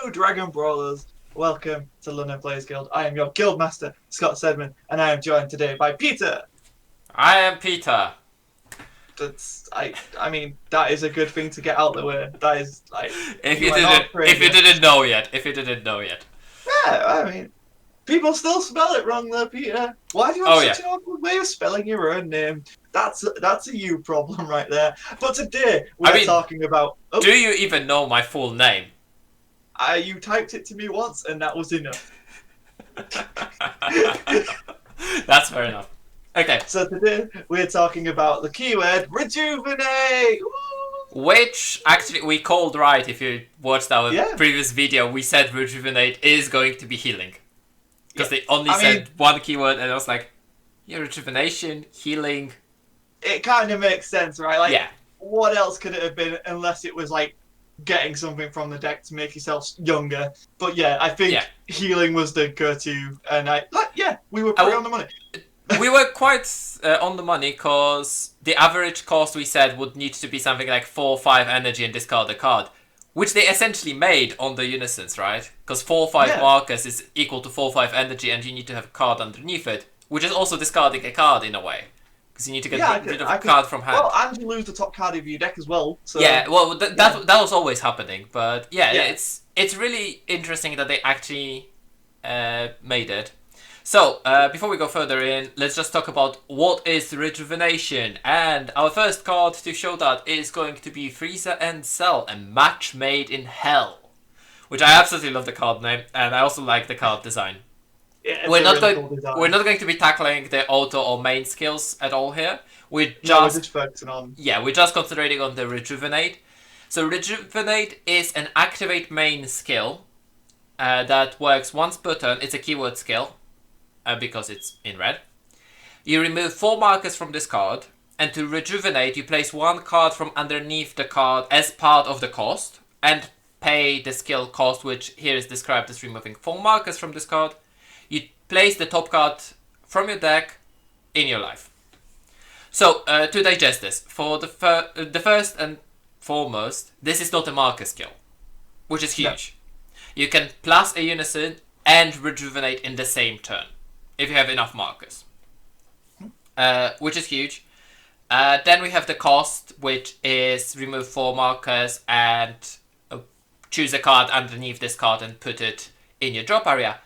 Hello, Dragon Brawlers! Welcome to London Players Guild. I am your guild master, Scott Sedman, and I am joined today by Peter. I am Peter. I mean, that is a good thing to get out the way. That is like If you you are didn't, not if you crazy. didn't know yet, if you didn't know yet. Yeah, I mean, people still spell it wrong though, Peter. Why do you have Oh such yeah. an awkward way of spelling your own name? That's a you problem right there. But today we I are mean, talking about. do you even know my full name? You typed it to me once, and that was enough. That's fair enough. Okay. So today we're talking about the keyword rejuvenate. Woo! Which actually we called right. If you watched our Yeah, previous video, we said rejuvenate is going to be healing yeah. because they only I mean, said one keyword, and I was like, yeah, rejuvenation, healing. it kind of makes sense, right? Like, Yeah, what else could it have been unless it was like getting something from the deck to make yourself younger? But yeah, I think yeah. healing was the go-to, and we were I pretty w- on the money. we were quite on the money because the average cost we said would need to be something like 4 or 5 energy and discard a card. Which they essentially made on the Unisons, right? Because 4 or 5 Yeah, markers is equal to 4 or 5 energy and you need to have a card underneath it. Which is also discarding a card in a way. Because you need to get yeah. rid of a I could. card from hand. Well, and you lose the top card of your deck as well. So Yeah, well, yeah, that was always happening. But yeah, yeah. it's really interesting that they actually made it. So, before we go further in, let's just talk about what is Rejuvenation. And our first card to show that is going to be Frieza and Cell, a match made in hell. Which I absolutely love the card name, and I also like the card design. Yeah, it's We're a not really going cool design. we're not going to be tackling the auto or main skills at all here. We're No, we're just just focusing on. we're just concentrating on the Rejuvenate. So Rejuvenate is an activate main skill that works once per turn. It's a keyword skill because it's in red. You remove 4 markers from this card, and to rejuvenate, you place 1 card from underneath the card as part of the cost, and pay the skill cost, which here is described as removing 4 markers from this card. You place the top card from your deck in your life. So, to digest this, for the first and foremost, this is not a marker skill, which is No. huge. You can plus a unison and rejuvenate in the same turn, if you have enough markers. Which is huge. Then we have the cost, which is remove 4 markers and choose a card underneath this card and put it in your drop area.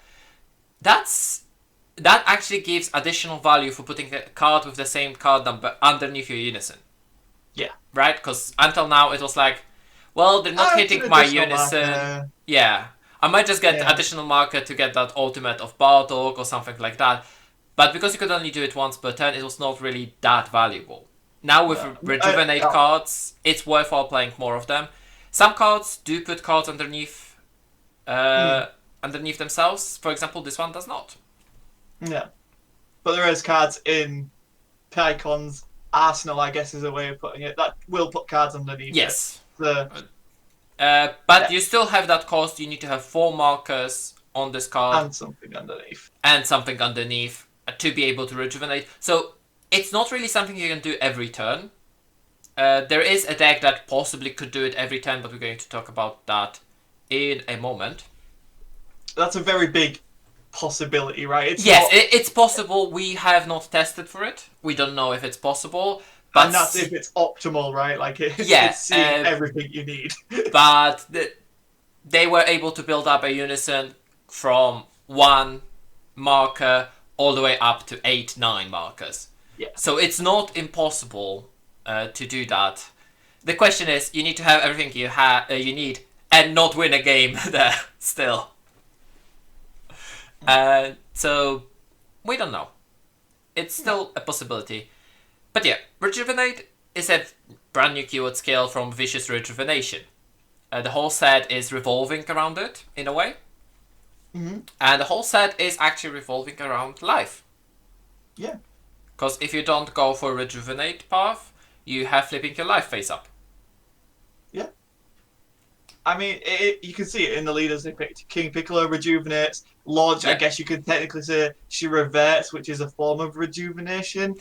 That actually gives additional value for putting a card with the same card number underneath your unison. Yeah. Right? Because until now it was like, well, they're not It's an hitting my additional unison. marker. Yeah. I might just get Yeah. additional marker to get that ultimate of Bartok or something like that. But because you could only do it once per turn, it was not really that valuable. Now with No. Rejuvenate cards, it's worthwhile playing more of them. Some cards do put cards underneath underneath themselves. For example, this one does not. Yeah. But there is cards in Tycon's arsenal, I guess is a way of putting it, that will put cards underneath Yes. it. So, But yeah. you still have that cost. You need to have 4 markers on this card And something underneath. and something underneath to be able to rejuvenate. So it's not really something you can do every turn. There is a deck that possibly could do it every turn, but we're going to talk about that in a moment. That's a very big possibility, right? It's Yes, not, it's possible. We have not tested for it. We don't know if it's possible. But and that's if it's optimal, right? Like Yeah, it's seeing everything you need. but they were able to build up a unison from 1 marker all the way up to 8, 9 markers. Yeah. So it's not impossible to do that. The question is, you need to have everything you need and not win a game there still. So we don't know. It's still a possibility. But yeah, Rejuvenate is a brand new keyword skill from Vicicious Rejuvenation. The whole set is revolving around it, in a way. Mm-hmm. And the whole set is actually revolving around life. Yeah. Because if you don't go for Rejuvenate path, you have flipping your life face up. Yeah. I mean, you can see it in the leaders they picked. King Piccolo rejuvenates. Launch, I Yeah. guess you could technically say she reverts, which is a form of rejuvenation.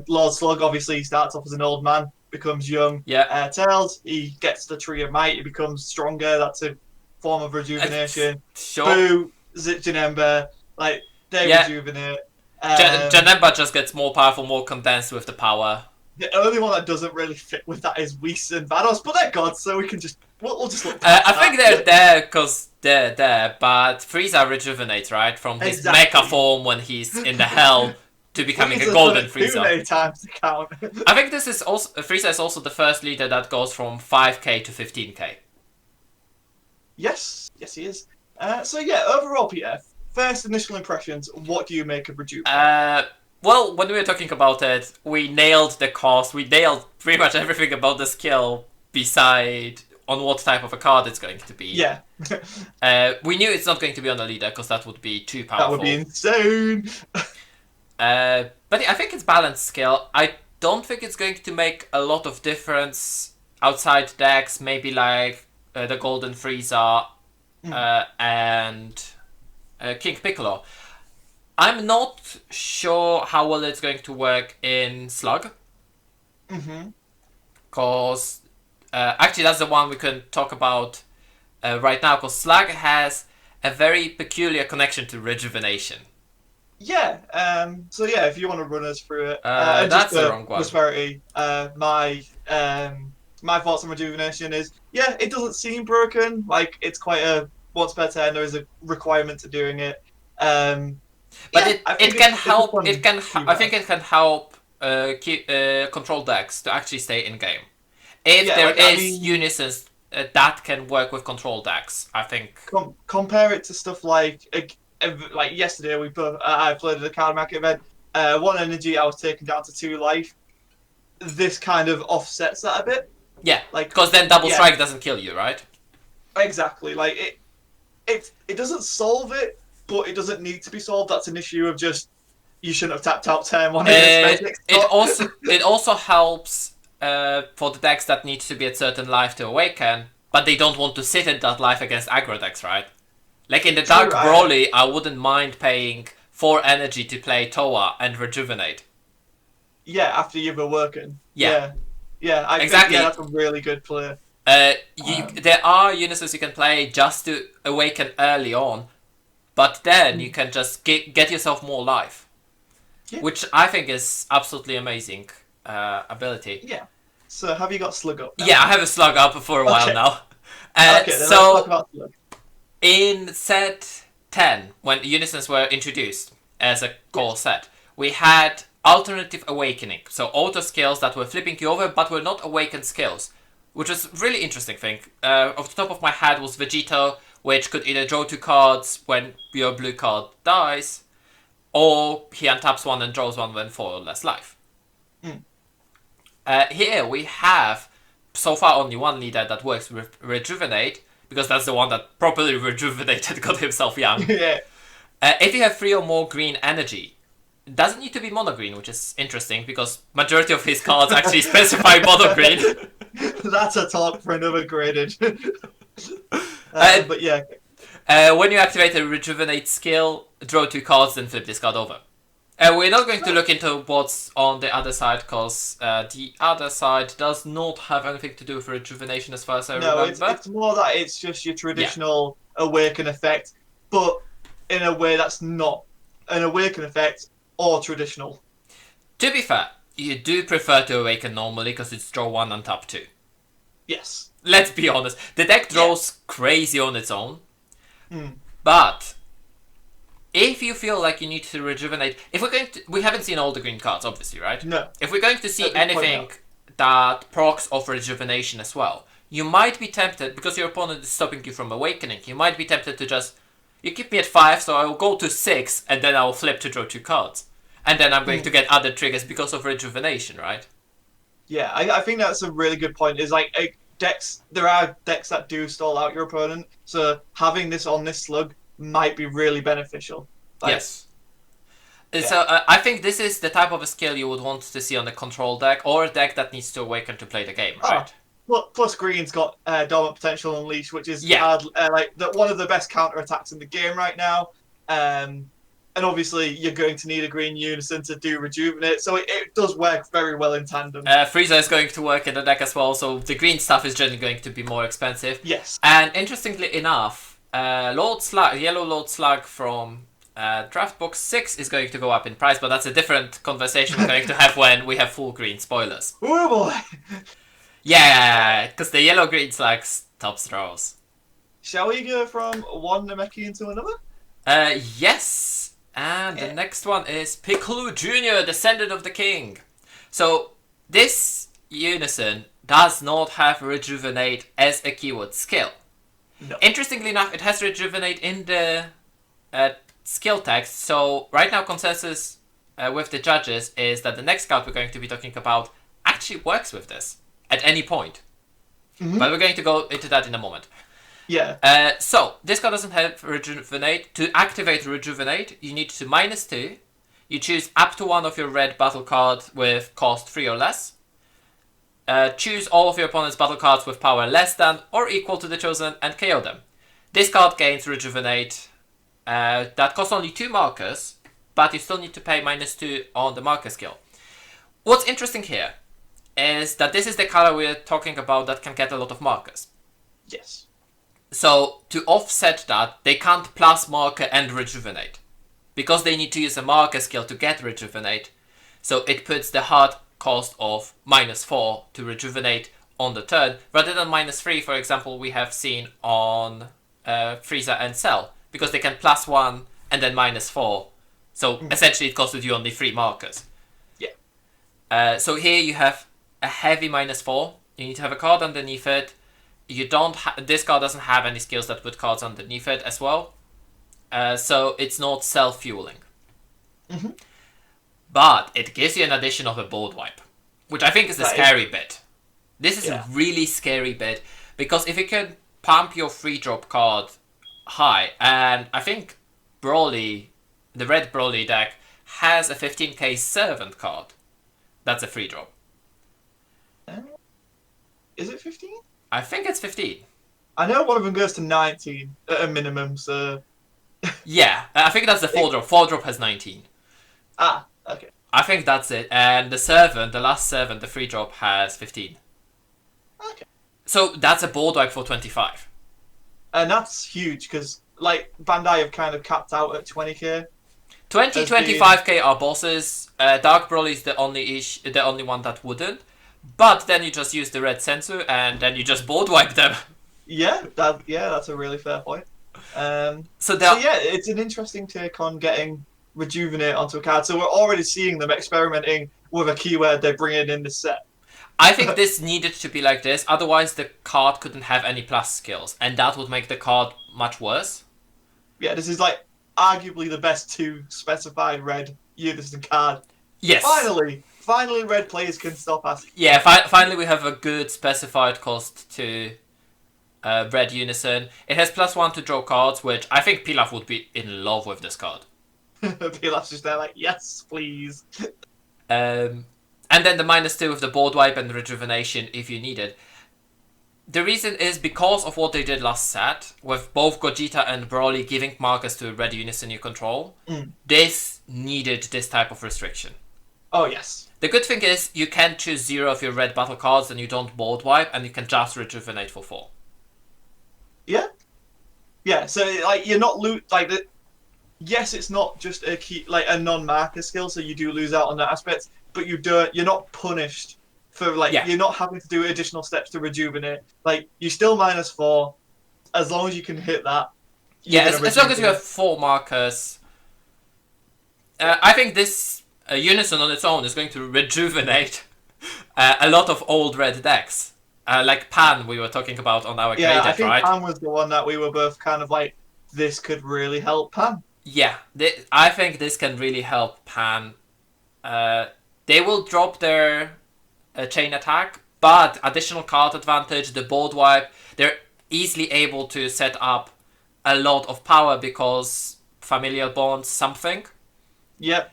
Lord Slug obviously starts off as an old man, becomes young. Yeah. Tails, he gets the Tree of Might, he becomes stronger. That's a form of rejuvenation. Sure. Boo, Zichinemba, like they Yeah. rejuvenate. Janemba just gets more powerful, more condensed with the power. The only one that doesn't really fit with that is Whis and Vados, but they're gods, so we can just we'll just look past I think that. they're there because they're there, but Frieza rejuvenates, right? From his Exactly. mecha form when he's in the hell to becoming a Frieza's golden done it too Frieza. many times to count. I think this is also Frieza is also the first leader that goes from 5k to 15k. Yes, he is. So yeah, overall, Peter, first initial impressions, what do you make of Rejuvenate? Well, when we were talking about it, we nailed the cost. We nailed pretty much everything about the skill beside on what type of a card it's going to be. Yeah. We knew it's not going to be on a leader because that would be too That powerful. would be insane. But yeah, I think it's balanced skill. I don't think it's going to make a lot of difference outside decks. Maybe like the Golden Frieza and King Piccolo. I'm not sure how well it's going to work in Slug. Because actually that's the one we can talk about right now. Because Slug has a very peculiar connection to Rejuvenation. Yeah. So yeah, if you want to run us through it, That's just the wrong one. Prosperity. My thoughts on Rejuvenation is it doesn't seem broken. Like it's quite a once per turn. There is a requirement to doing it. But it can help. It can. I think it can help keep control decks to actually stay in game. If there is unisons that can work with control decks, I think. Compare it to stuff like yesterday I played at the card market event. 1 energy I was taken down to 2 life. This kind of offsets that a bit. Yeah, because then double strike doesn't kill you, right? Exactly. Like it doesn't solve it, but it doesn't need to be solved. That's an issue of just you shouldn't have tapped out turn 1 against basic. It also helps for the decks that need to be at certain life to awaken, but they don't want to sit at that life against aggro decks, right? Like in the Dark Broly, I wouldn't mind paying 4 energy to play Toa and Rejuvenate. Yeah, after you've awoken. Yeah. I exactly. think that's a really good play. There are unisons you can play just to awaken early on, but then you can just get yourself more life, which I think is absolutely amazing ability. Yeah. So have you got Slug up now? Yeah, I have a Slug up for a while now. Okay, then let's talk about Slug. In set 10, when unisons were introduced as a core set, we had alternative awakening, so auto skills that were flipping you over but were not awakened skills, which was a really interesting thing. Off the top of my head was Vegito, which could either draw 2 cards when your blue card dies, or he untaps 1 and draws 1 when 4 or less life. Here we have so far only 1 leader that works with Rejuvenate, because that's the one that properly rejuvenated, got himself young. Yeah. If you have 3 or more green energy, it doesn't need to be mono green, which is interesting because majority of his cards actually specify mono green. That's a talk for another graded. But yeah. When you activate a Rejuvenate skill, draw 2 cards, then flip this card over. We're not going to look into what's on the other side because the other side does not have anything to do with Rejuvenation as far as I remember. No, it's more that it's just your traditional awaken effect, but in a way that's not an awaken effect or traditional. To be fair, you do prefer to awaken normally because it's draw 1 and tap 2. Yes. Let's be honest. The deck draws crazy on its own, but if you feel like you need to rejuvenate, we haven't seen all the green cards, obviously, right? No. If we're going to see anything that procs off rejuvenation as well, you might be tempted, because your opponent is stopping you from awakening, you might be tempted to just, you keep me at 5, so I will go to 6, and then I will flip to draw 2 cards. And then I'm going to get other triggers because of rejuvenation, right? Yeah, I think that's a really good point. Is like decks, there are decks that do stall out your opponent, so having this on this Slug might be really beneficial. Yes. So I think this is the type of a skill you would want to see on a control deck, or a deck that needs to awaken to play the game, right? Plus green's got Dormant Potential Unleashed, which is one of the best counter attacks in the game right now. And and obviously you're going to need a green unison to do Rejuvenate, so it does work very well in tandem. Frieza is going to work in the deck as well, so the green stuff is generally going to be more expensive. Yes. And interestingly enough, Yellow Lord Slug from Draft Box 6 is going to go up in price, but that's a different conversation we're going to have when we have full green spoilers. Oh boy! Yeah, because the Yellow-Green Slug's top throws. Shall we go from one Namekian to another? Yes. And the next one is Piccolo Jr., Descendant of the King. So, this unison does not have Rejuvenate as a keyword skill. No. Interestingly enough, it has Rejuvenate in the skill text, so right now consensus with the judges is that the next card we're going to be talking about actually works with this at any point. Mm-hmm. But we're going to go into that in a moment. Yeah. So, this card doesn't have Rejuvenate. To activate Rejuvenate, you need to -2. You choose up to one of your red battle cards with cost 3 or less. Choose all of your opponent's battle cards with power less than or equal to the chosen and KO them. This card gains Rejuvenate. That costs only 2 markers, but you still need to pay -2 on the marker skill. What's interesting here is that this is the color we're talking about that can get a lot of markers. Yes. So, to offset that, they can't plus marker and Rejuvenate. Because they need to use a marker skill to get Rejuvenate, so it puts the hard cost of -4 to Rejuvenate on the turn, rather than -3, for example, we have seen on Frieza and Cell, because they can +1 and then -4. So, essentially it costed you only 3 markers. Yeah. So here you have a heavy -4. You need to have a card underneath it. You don't. This card doesn't have any skills that put cards underneath it as well, so it's not self-fueling. Mm-hmm. But it gives you an addition of a board wipe, which I think is the scary bit. This is a really scary bit because if you can pump your 3-drop card high, and I think Broly, the red Broly deck has a 15k Servant card. That's a 3-drop. Is it 15? I think it's 15. I know one of them goes to 19 at a minimum, so... Yeah, I think that's the 4-drop. 4-drop has 19. Ah, okay. I think that's it. And the Servant, the last Servant, the 3-drop has 15. Okay. So that's a board wipe for 25. And that's huge, because, like, Bandai have kind of capped out at 20k. 20, 25k are bosses. Dark Broly's the only one that wouldn't. But then you just use the red sensor and then you just board wipe them. Yeah, that's a really fair point. So it's an interesting take on getting Rejuvenate onto a card. So we're already seeing them experimenting with a keyword they're bringing in the set. I think this needed to be like this, otherwise the card couldn't have any plus skills, and that would make the card much worse. Yeah, this is like arguably the best 2 specified red unison card. Yes. Finally, red players can stop asking. Yeah, finally we have a good specified cost to red unison. It has +1 to draw cards, which I think Pilaf would be in love with this card. Pilaf's just there like, yes, please. And then the -2 with the board wipe and Rejuvenation if you need it. The reason is because of what they did last set, with both Gogeta and Broly giving markers to red unison you control. This needed this type of restriction. Oh, yes. The good thing is you can choose 0 of your red battle cards and you don't board wipe, and you can just Rejuvenate for 4. Yeah. Yeah, so like you're not yes, it's not just a key a non-marker skill, so you do lose out on that aspect, but you're not punished for you're not having to do additional steps to Rejuvenate. Like, you're still -4 as long as you can hit that. Yeah, as long as you have 4 markers. I think this unison on its own is going to rejuvenate a lot of old red decks. Like Pan we were talking about on our yeah, Candid, I think right? Pan was the one that we were both kind of like, this could really help Pan. Yeah, I think this can really help Pan. They will drop their chain attack, but additional card advantage, the board wipe, they're easily able to set up a lot of power because familial bonds something. Yep.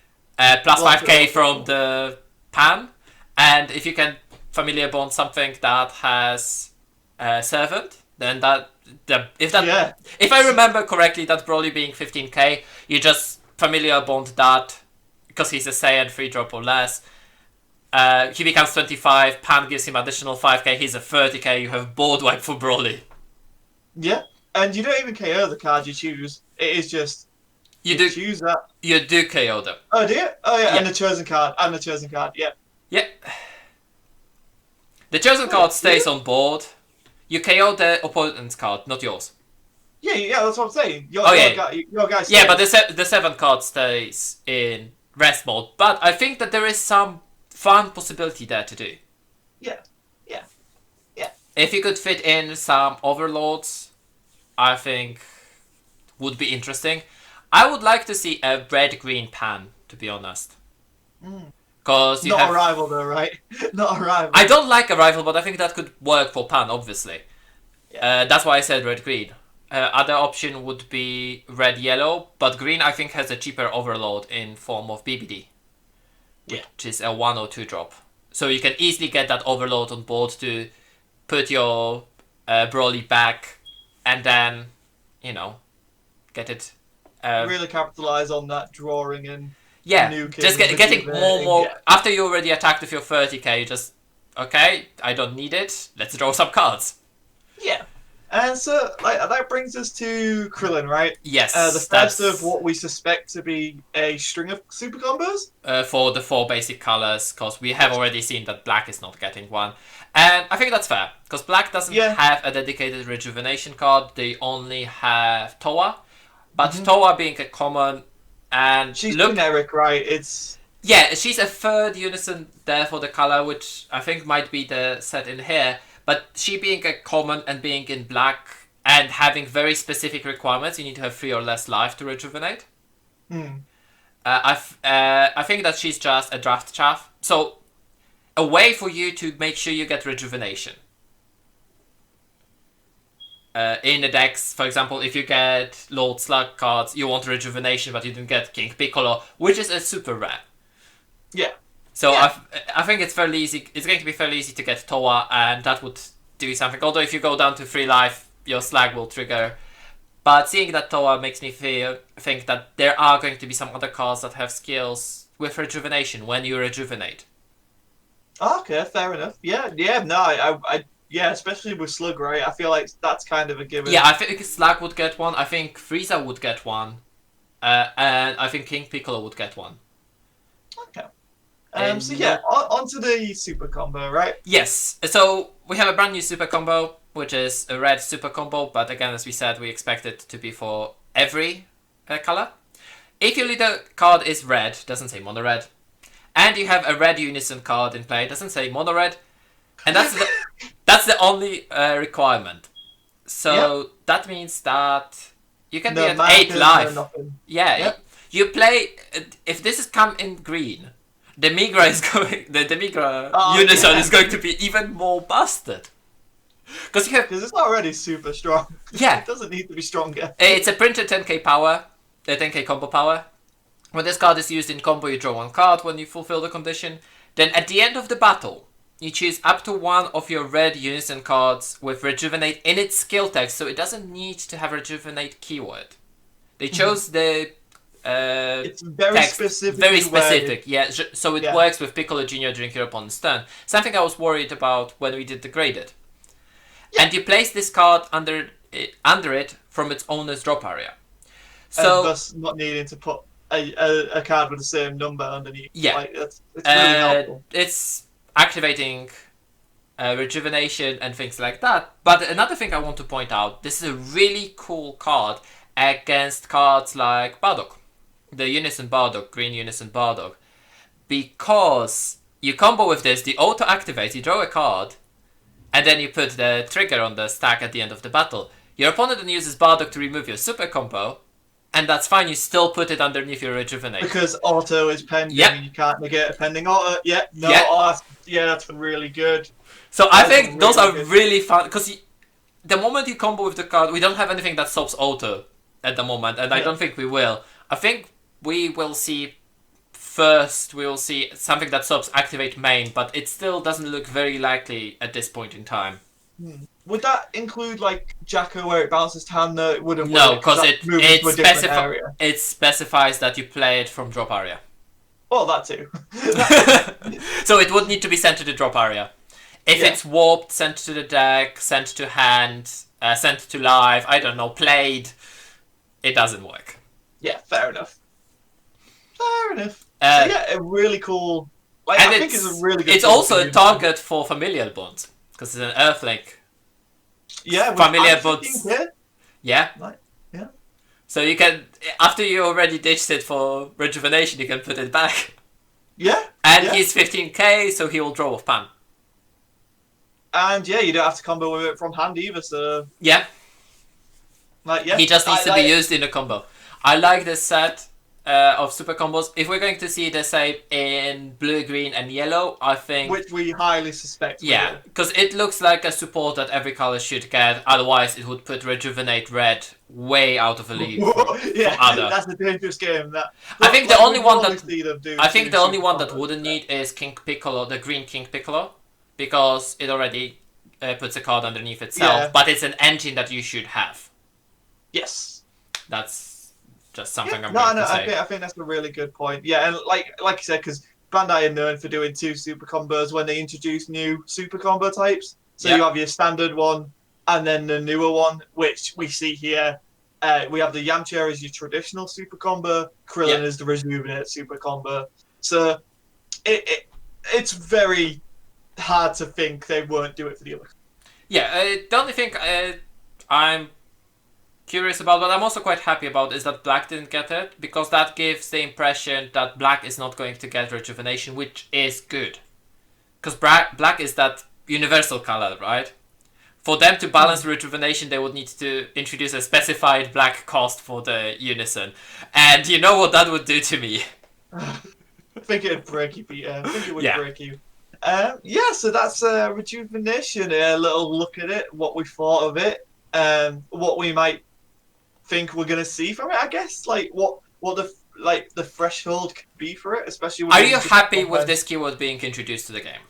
Plus 5k from the Pan, and if you can familiar bond something that has Servant, then if I remember correctly, that Broly being 15k, you just familiar bond that, because he's a Saiyan 3-drop or less, he becomes 25, Pan gives him additional 5k, he's a 30k, you have board wipe for Broly. Yeah, and you don't even KO the card you choose. It is just You do choose that. You do KO them. Oh, do you? Oh yeah, Yeah. and the chosen card. And the chosen card. Yeah. Yeah. The chosen card stays on board. You KO the opponent's card, not yours. Yeah, that's what I'm saying. Your guy stays. Yeah, but the 7th card stays in rest mode. But I think that there is some fun possibility there to do. Yeah. If you could fit in some overlords, I think would be interesting. I would like to see a red-green Pan, to be honest. Because Not a rival though, right? Not a rival. I don't like a rival, but I think that could work for Pan, obviously. Yeah. That's why I said red-green. Other option would be red-yellow, but green I think has a cheaper overload in form of BBD. Which is a 1 or 2 drop. So you can easily get that overload on board to put your Broly back and then, get it. Really capitalize on that drawing and nuking, just getting more. Yeah. After you already attacked with your 30k, you just, okay, I don't need it, let's draw some cards. Yeah. And so, that brings us to Krillin, right? Yes. The first of what we suspect to be a string of super combos. For the 4 basic colors, because we have already seen that black is not getting one. And I think that's fair, because black doesn't have a dedicated rejuvenation card, they only have Toa. But Toa being a common, and she's generic, right? Yeah, she's a 3rd unison there for the color, which I think might be the set in here. But she being a common and being in black and having very specific requirements, you need to have 3 or less life to rejuvenate. I think that she's just a draft chaff. So, a way for you to make sure you get rejuvenation. In the decks, for example, if you get Lord Slug cards, you want rejuvenation, but you didn't get King Piccolo, which is a super rare. Yeah. So I think it's fairly easy. It's going to be fairly easy to get Toa, and that would do something. Although if you go down to 3 life, your Slag will trigger. But seeing that Toa makes me think that there are going to be some other cards that have skills with rejuvenation when you rejuvenate. Okay, fair enough. Yeah, no, yeah, especially with Slug, right? I feel like that's kind of a given. Yeah, I think Slag would get one. I think Frieza would get one. And I think King Piccolo would get one. Okay. So yeah, onto the super combo, right? Yes. So we have a brand new super combo, which is a red super combo. But again, as we said, we expect it to be for every color. If your leader card is red, doesn't say mono red, and you have a red unison card in play, doesn't say mono red, and that's the only requirement. So that means that you can be at 8 life. Yeah. You play if this is come in green. The Migra is going. The Migra unison is going to be even more busted. Because it's already super strong. Yeah, it doesn't need to be stronger. It's a printed 10k power, 10k combo power. When this card is used in combo, you draw 1 card when you fulfill the condition. Then at the end of the battle, you choose up to 1 of your red unison cards with Rejuvenate in its skill text, so it doesn't need to have Rejuvenate keyword. They chose the. It's very text, specific. Very specific, yeah. So it works with Piccolo Jr. during your opponent's turn. Something I was worried about when we did the graded. Yeah. And you place this card under it from its owner's drop area. So and thus not needing to put a card with the same number underneath. Yeah, it's really helpful. It's activating rejuvenation and things like that. But another thing I want to point out: this is a really cool card against cards like Bardock. The Unison Bardock, Green Unison Bardock. Because you combo with this, the auto activates, you draw a card, and then you put the trigger on the stack at the end of the battle. Your opponent then uses Bardock to remove your super combo, and that's fine, you still put it underneath your Rejuvenate. Because auto is pending, and you can't negate a pending auto. That's really good. So I think those are really fun, because the moment you combo with the card, we don't have anything that stops auto at the moment, and I don't think we will. I think we will see something that stops activate main, but it still doesn't look very likely at this point in time. would that include like Jacko where it bounces to hand? No, it wouldn't. No, would because that's moving to a different area. it specifies that you play it from drop area. Well, that too. So it would need to be sent to the drop area. If it's warped, sent to the deck, sent to hand, sent to live, I don't know, played, it doesn't work. Yeah, fair enough. Fair enough. So yeah, a really cool. Like, I think it's a really good. It's also a target for familial bonds because it's an Earthlink. Yeah, familiar bonds. Yeah. Like, yeah. So you can, after you already ditched it for Rejuvenation, you can put it back. Yeah. And he's 15k, so he will draw with Pan. And yeah, you don't have to combo with it from hand either. So yeah. Like yeah. He just needs to be used in a combo. I like this set of super combos. If we're going to see the same in blue, green, and yellow, I think. Which we highly suspect. Yeah, because it looks like a support that every color should get. Otherwise, it would put Rejuvenate red way out of a league. Yeah, that's a dangerous game. I think the only one that wouldn't need is King Piccolo, the green King Piccolo, because it already puts a card underneath itself. Yeah. But it's an engine that you should have. Yes. That's just something I'm going to say. I think that's a really good point. Yeah, and like you said, because Bandai are known for doing 2 super combos when they introduce new super combo types. So you have your standard one, and then the newer one, which we see here. We have the Yamcha as your traditional super combo, Krillin as the Rejuvenate super combo. So it's very hard to think they won't do it for the other. Yeah, the only thing I'm curious about, but I'm also quite happy about, is that Black didn't get it, because that gives the impression that Black is not going to get Rejuvenation, which is good. Because Black is that universal color, right? For them to balance Rejuvenation, they would need to introduce a specified black cost for the Unison. And you know what that would do to me? I think it'd break you, Peter. I think it would break you. So that's Rejuvenation. A little look at it, what we thought of it, what we might think we're gonna see from it. I guess like what the threshold could be for it, especially. Are you happy with this keyword being introduced to the game?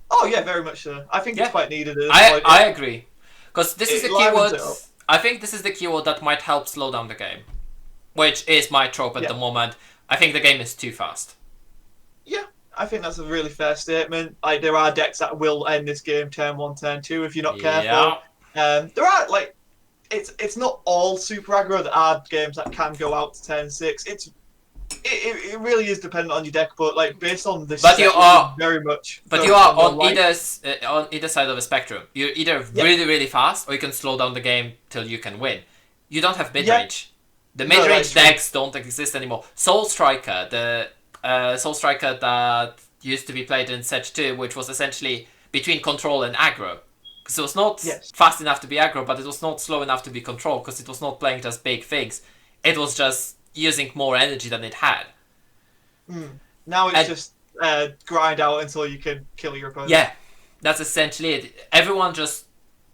Oh yeah, very much so. I think it's quite needed. I agree, because this is the keyword. I think this is the keyword that might help slow down the game, which is my trope at the moment. I think the game is too fast. Yeah, I think that's a really fair statement. Like there are decks that will end this game turn 1, turn 2 if you're not careful. There are like it's not all super aggro. There are games that can go out to turn 6. It really is dependent on your deck, but like based on this, but you are very much. But you are on either side of the spectrum. You're either really fast, or you can slow down the game till you can win. You don't have mid range. The mid range decks don't exist anymore. Soul Striker, the Soul Striker that used to be played in Set 2, which was essentially between control and aggro. Because it was not fast enough to be aggro, but it was not slow enough to be control, because it was not playing just big things. It was just using more energy than it had. Now it's just grind out until you can kill your opponent. Yeah, that's essentially it. Everyone just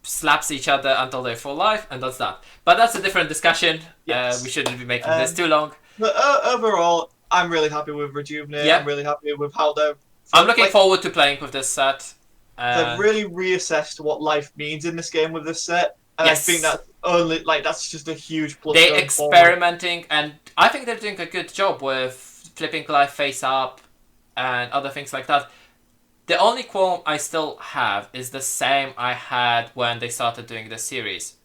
slaps each other until they're full life, and that's that. But that's a different discussion. Yes. We shouldn't be making this too long. But overall, I'm really happy with Rejuvenate. I'm really happy with how they're... I'm looking forward to playing with this set. They've really reassessed what life means in this game with this set. And I think that's just a huge plus. They're experimenting, and I think they're doing a good job with flipping life face up and other things like that. The only qualm I still have is the same I had when they started doing the series.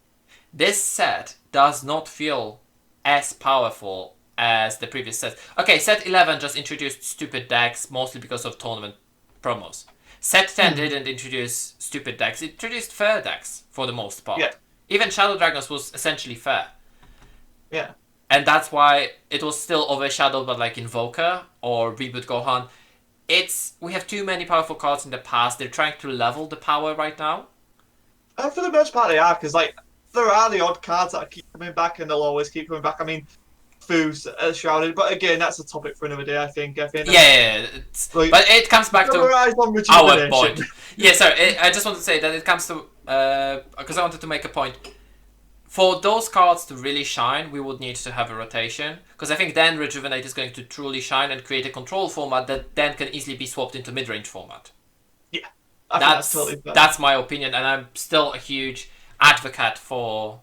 This set does not feel as powerful as the previous set. Okay, set 11 just introduced stupid decks, mostly because of tournament promos. Set 10 didn't introduce stupid decks, it introduced fair decks for the most part. Yeah. Even Shadow Dragons was essentially fair. Yeah. And that's why it was still overshadowed by like Invoker or Reboot Gohan. We have too many powerful cards in the past. They're trying to level the power right now. For the most part they are, because like there are the odd cards that keep coming back, and they'll always keep coming back. I mean, Foo's Shrouded, but again, that's a topic for another day. I think. But it comes back to our point. Yeah, sorry. I just want to say that it comes to because I wanted to make a point. For those cards to really shine, we would need to have a rotation, because I think then Rejuvenate is going to truly shine and create a control format that then can easily be swapped into mid-range format. Yeah. I think that's totally fair. That's my opinion, and I'm still a huge advocate for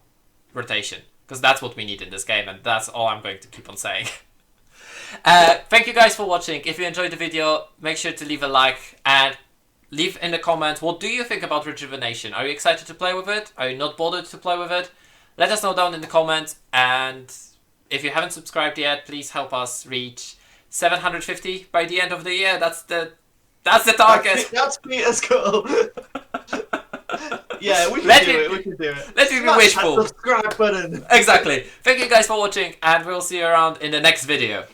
rotation because that's what we need in this game, and that's all I'm going to keep on saying. Thank you guys for watching. If you enjoyed the video, make sure to leave a like and leave in the comments what do you think about Rejuvenation. Are you excited to play with it? Are you not bothered to play with it? Let us know down in the comments, and if you haven't subscribed yet, please help us reach 750 by the end of the year. That's the target. That's Peter's goal. Yeah, we can do it. We can do it. Let me be wishful. Subscribe button. Exactly. Thank you guys for watching, and we'll see you around in the next video.